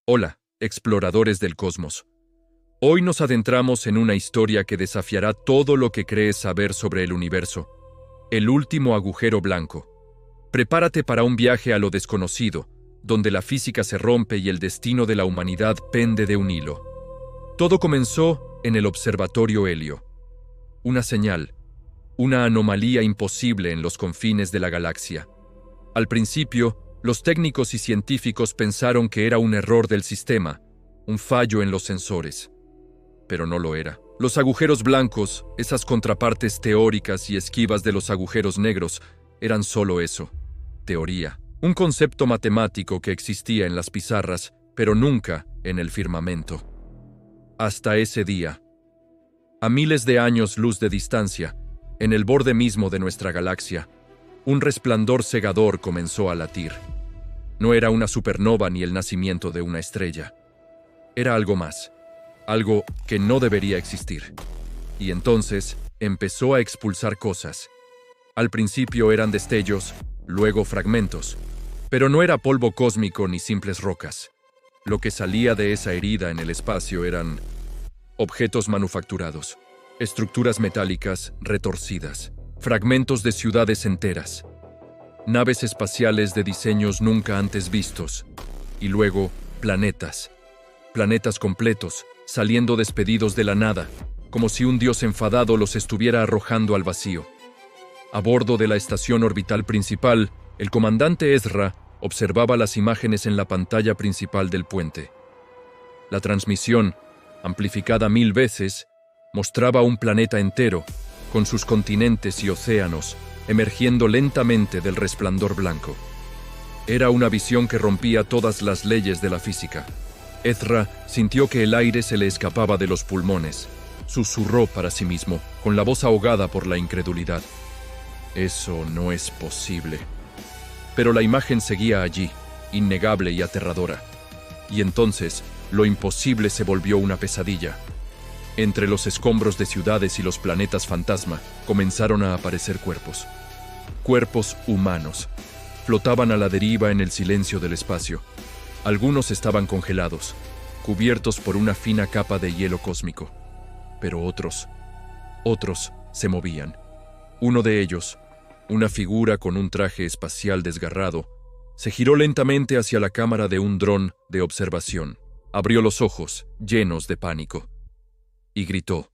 Hola, exploradores del cosmos. Hoy nos adentramos en una historia que desafiará todo lo que crees saber sobre el universo. El último agujero blanco. Prepárate para un viaje a lo desconocido, donde la física se rompe y el destino de la humanidad pende de un hilo. Todo comenzó en el Observatorio Helio. Una señal, una anomalía imposible en los confines de la galaxia. Al principio, los técnicos y científicos pensaron que era un error del sistema, un fallo en los sensores. Pero no lo era. Los agujeros blancos, esas contrapartes teóricas y esquivas de los agujeros negros, eran solo eso, teoría. Un concepto matemático que existía en las pizarras, pero nunca en el firmamento. Hasta ese día. A miles de años luz de distancia, en el borde mismo de nuestra galaxia, un resplandor cegador comenzó a latir. No era una supernova ni el nacimiento de una estrella. Era algo más, algo que no debería existir. Y entonces empezó a expulsar cosas. Al principio eran destellos, luego fragmentos. Pero no era polvo cósmico ni simples rocas. Lo que salía de esa herida en el espacio eran objetos manufacturados, estructuras metálicas retorcidas, fragmentos de ciudades enteras, naves espaciales de diseños nunca antes vistos, y luego planetas completos, saliendo despedidos de la nada, como si un dios enfadado los estuviera arrojando al vacío. A bordo de la estación orbital principal, el comandante Ezra observaba las imágenes en la pantalla principal del puente. La transmisión, amplificada 1000 veces, mostraba un planeta entero, con sus continentes y océanos, emergiendo lentamente del resplandor blanco. Era una visión que rompía todas las leyes de la física. Ezra sintió que el aire se le escapaba de los pulmones. Susurró para sí mismo, con la voz ahogada por la incredulidad. Eso no es posible. Pero la imagen seguía allí, innegable y aterradora. Y entonces, lo imposible se volvió una pesadilla. Entre los escombros de ciudades y los planetas fantasma, comenzaron a aparecer cuerpos. Cuerpos humanos. Flotaban a la deriva en el silencio del espacio. Algunos estaban congelados, cubiertos por una fina capa de hielo cósmico. Pero otros se movían. Uno de ellos, una figura con un traje espacial desgarrado, se giró lentamente hacia la cámara de un dron de observación. Abrió los ojos, llenos de pánico, y gritó.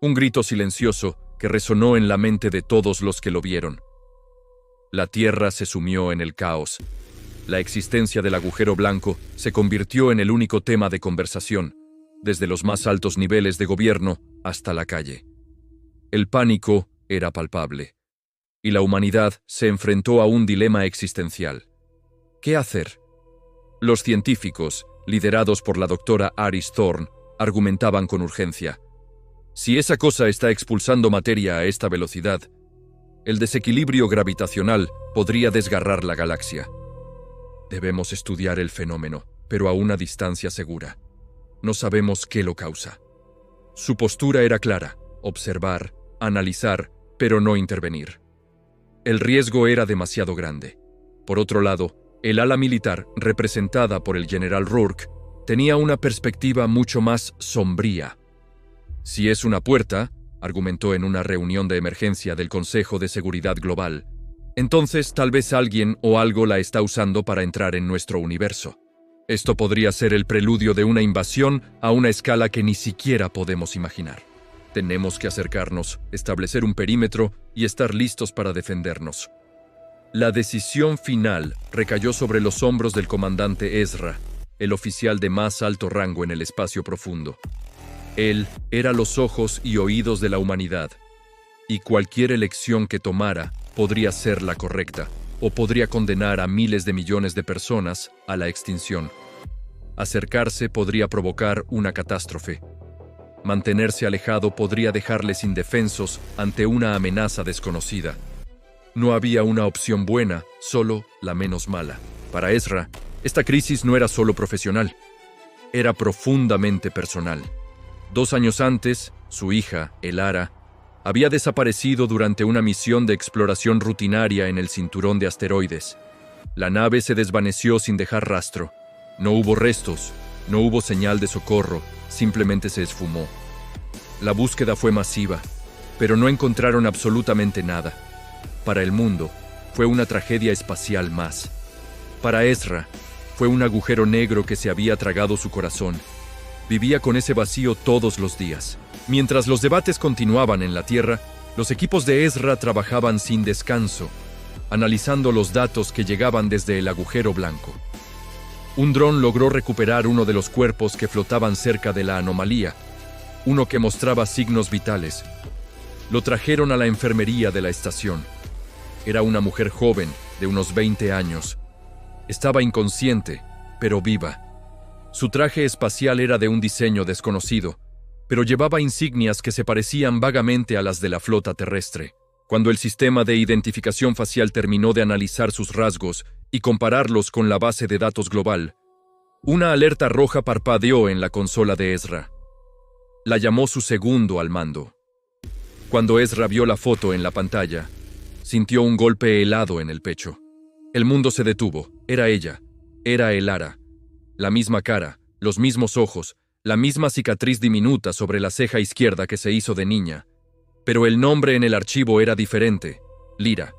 Un grito silencioso que resonó en la mente de todos los que lo vieron. La Tierra se sumió en el caos. La existencia del agujero blanco se convirtió en el único tema de conversación, desde los más altos niveles de gobierno hasta la calle. El pánico era palpable, y la humanidad se enfrentó a un dilema existencial. ¿Qué hacer? Los científicos, liderados por la doctora Iris Thorne, argumentaban con urgencia. Si esa cosa está expulsando materia a esta velocidad, el desequilibrio gravitacional podría desgarrar la galaxia. Debemos estudiar el fenómeno, pero a una distancia segura. No sabemos qué lo causa. Su postura era clara: observar, analizar, pero no intervenir. El riesgo era demasiado grande. Por otro lado, el ala militar, representada por el general Rourke, tenía una perspectiva mucho más sombría. Si es una puerta, argumentó en una reunión de emergencia del Consejo de Seguridad Global, entonces tal vez alguien o algo la está usando para entrar en nuestro universo. Esto podría ser el preludio de una invasión a una escala que ni siquiera podemos imaginar. Tenemos que acercarnos, establecer un perímetro y estar listos para defendernos. La decisión final recayó sobre los hombros del comandante Ezra, el oficial de más alto rango en el espacio profundo. Él era los ojos y oídos de la humanidad, y cualquier elección que tomara podría ser la correcta, o podría condenar a miles de millones de personas a la extinción. Acercarse podría provocar una catástrofe. Mantenerse alejado podría dejarles indefensos ante una amenaza desconocida. No había una opción buena, solo la menos mala. Para Ezra, esta crisis no era solo profesional, era profundamente personal. 2 años antes, su hija, Elara, había desaparecido durante una misión de exploración rutinaria en el cinturón de asteroides. La nave se desvaneció sin dejar rastro, No hubo restos, no hubo señal de socorro, simplemente se esfumó. La búsqueda fue masiva, pero no encontraron absolutamente nada. Para el mundo, fue una tragedia espacial más. Para Ezra, fue un agujero negro que se había tragado su corazón. Vivía con ese vacío todos los días. Mientras los debates continuaban en la Tierra, los equipos de Ezra trabajaban sin descanso, analizando los datos que llegaban desde el agujero blanco. Un dron logró recuperar uno de los cuerpos que flotaban cerca de la anomalía, uno que mostraba signos vitales. Lo trajeron a la enfermería de la estación. Era una mujer joven, de unos 20 años. Estaba inconsciente, pero viva. Su traje espacial era de un diseño desconocido, pero llevaba insignias que se parecían vagamente a las de la flota terrestre. Cuando el sistema de identificación facial terminó de analizar sus rasgos y compararlos con la base de datos global, una alerta roja parpadeó en la consola de Ezra. La llamó su segundo al mando. Cuando Ezra vio la foto en la pantalla, sintió un golpe helado en el pecho. El mundo se detuvo. Era ella. Era Elara. La misma cara, los mismos ojos, la misma cicatriz diminuta sobre la ceja izquierda que se hizo de niña. Pero el nombre en el archivo era diferente, Lyra.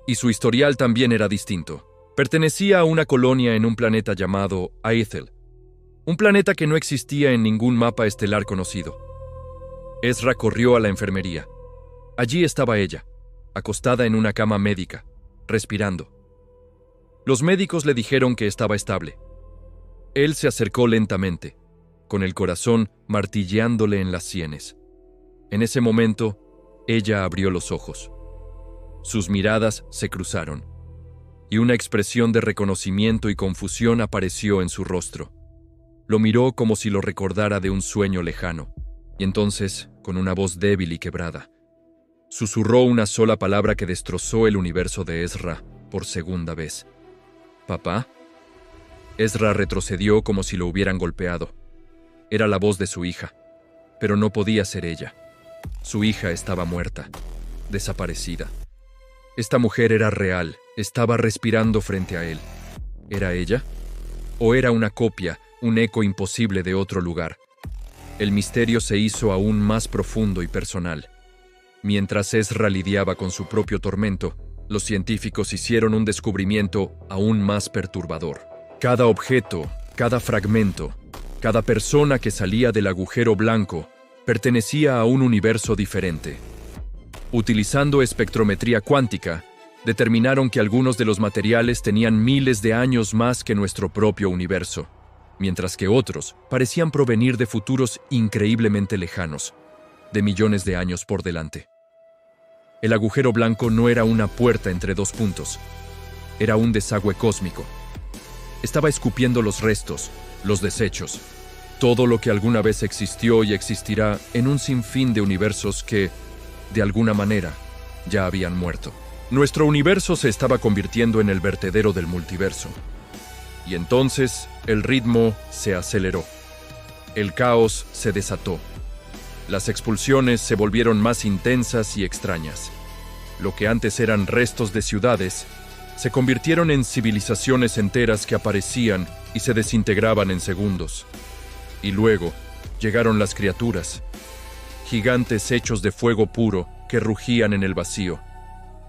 Y su historial también era distinto. Pertenecía a una colonia en un planeta llamado Aethel, un planeta que no existía en ningún mapa estelar conocido. Ezra corrió a la enfermería. Allí estaba ella, acostada en una cama médica, respirando. Los médicos le dijeron que estaba estable. Él se acercó lentamente, con el corazón martilleándole en las sienes. En ese momento, ella abrió los ojos. Sus miradas se cruzaron, y una expresión de reconocimiento y confusión apareció en su rostro. Lo miró como si lo recordara de un sueño lejano, y entonces, con una voz débil y quebrada, susurró una sola palabra que destrozó el universo de Ezra por segunda vez. ¿Papá? Ezra retrocedió como si lo hubieran golpeado. Era la voz de su hija, pero no podía ser ella. Su hija estaba muerta, desaparecida. Esta mujer era real, estaba respirando frente a él. ¿Era ella? ¿O era una copia, un eco imposible de otro lugar? El misterio se hizo aún más profundo y personal. Mientras Ezra lidiaba con su propio tormento, los científicos hicieron un descubrimiento aún más perturbador. Cada objeto, cada fragmento, cada persona que salía del agujero blanco pertenecía a un universo diferente. Utilizando espectrometría cuántica, determinaron que algunos de los materiales tenían miles de años más que nuestro propio universo, mientras que otros parecían provenir de futuros increíblemente lejanos, de millones de años por delante. El agujero blanco no era una puerta entre dos puntos, era un desagüe cósmico. Estaba escupiendo los restos, los desechos, todo lo que alguna vez existió y existirá en un sinfín de universos que, de alguna manera, ya habían muerto. Nuestro universo se estaba convirtiendo en el vertedero del multiverso. Y entonces el ritmo se aceleró. El caos se desató. Las expulsiones se volvieron más intensas y extrañas. Lo que antes eran restos de ciudades se convirtieron en civilizaciones enteras que aparecían y se desintegraban en segundos. Y luego llegaron las criaturas, gigantes hechos de fuego puro que rugían en el vacío,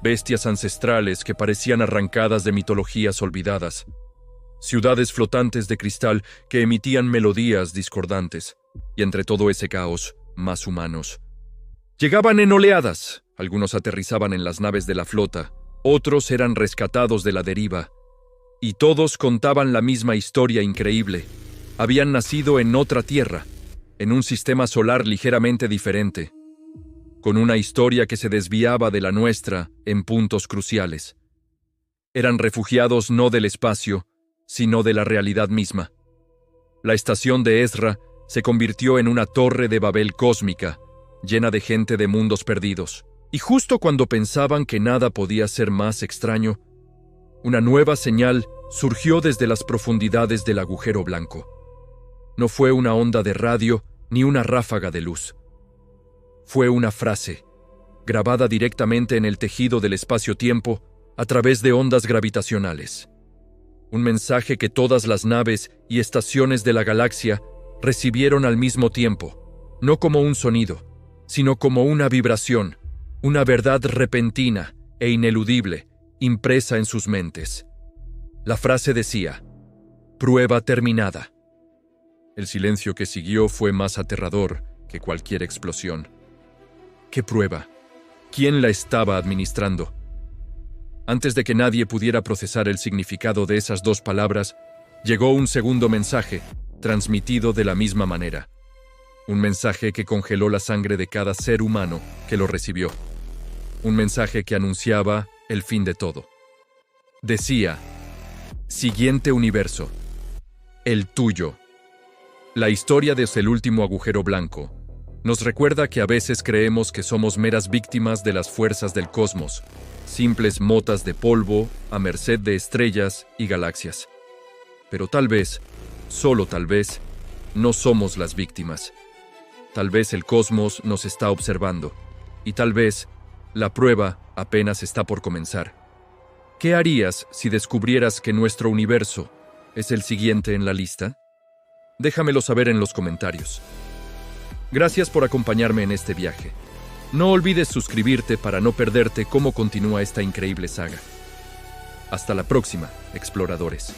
bestias ancestrales que parecían arrancadas de mitologías olvidadas, ciudades flotantes de cristal que emitían melodías discordantes, y entre todo ese caos, más humanos. Llegaban en oleadas, algunos aterrizaban en las naves de la flota, otros eran rescatados de la deriva, y todos contaban la misma historia increíble. Habían nacido en otra tierra, en un sistema solar ligeramente diferente, con una historia que se desviaba de la nuestra en puntos cruciales. Eran refugiados no del espacio, sino de la realidad misma. La estación de Ezra se convirtió en una torre de Babel cósmica, llena de gente de mundos perdidos. Y justo cuando pensaban que nada podía ser más extraño, una nueva señal surgió desde las profundidades del agujero blanco. No fue una onda de radio ni una ráfaga de luz. Fue una frase, grabada directamente en el tejido del espacio-tiempo a través de ondas gravitacionales. Un mensaje que todas las naves y estaciones de la galaxia recibieron al mismo tiempo, no como un sonido, sino como una vibración, una verdad repentina e ineludible, impresa en sus mentes. La frase decía: prueba terminada. El silencio que siguió fue más aterrador que cualquier explosión. ¿Qué prueba? ¿Quién la estaba administrando? Antes de que nadie pudiera procesar el significado de esas dos palabras, llegó un segundo mensaje, transmitido de la misma manera. Un mensaje que congeló la sangre de cada ser humano que lo recibió. Un mensaje que anunciaba el fin de todo. Decía: siguiente universo, el tuyo. La historia de El último agujero blanco nos recuerda que a veces creemos que somos meras víctimas de las fuerzas del cosmos, simples motas de polvo a merced de estrellas y galaxias. Pero tal vez, solo tal vez, no somos las víctimas. Tal vez el cosmos nos está observando, y tal vez la prueba apenas está por comenzar. ¿Qué harías si descubrieras que nuestro universo es el siguiente en la lista? Déjamelo saber en los comentarios. Gracias por acompañarme en este viaje. No olvides suscribirte para no perderte cómo continúa esta increíble saga. Hasta la próxima, exploradores.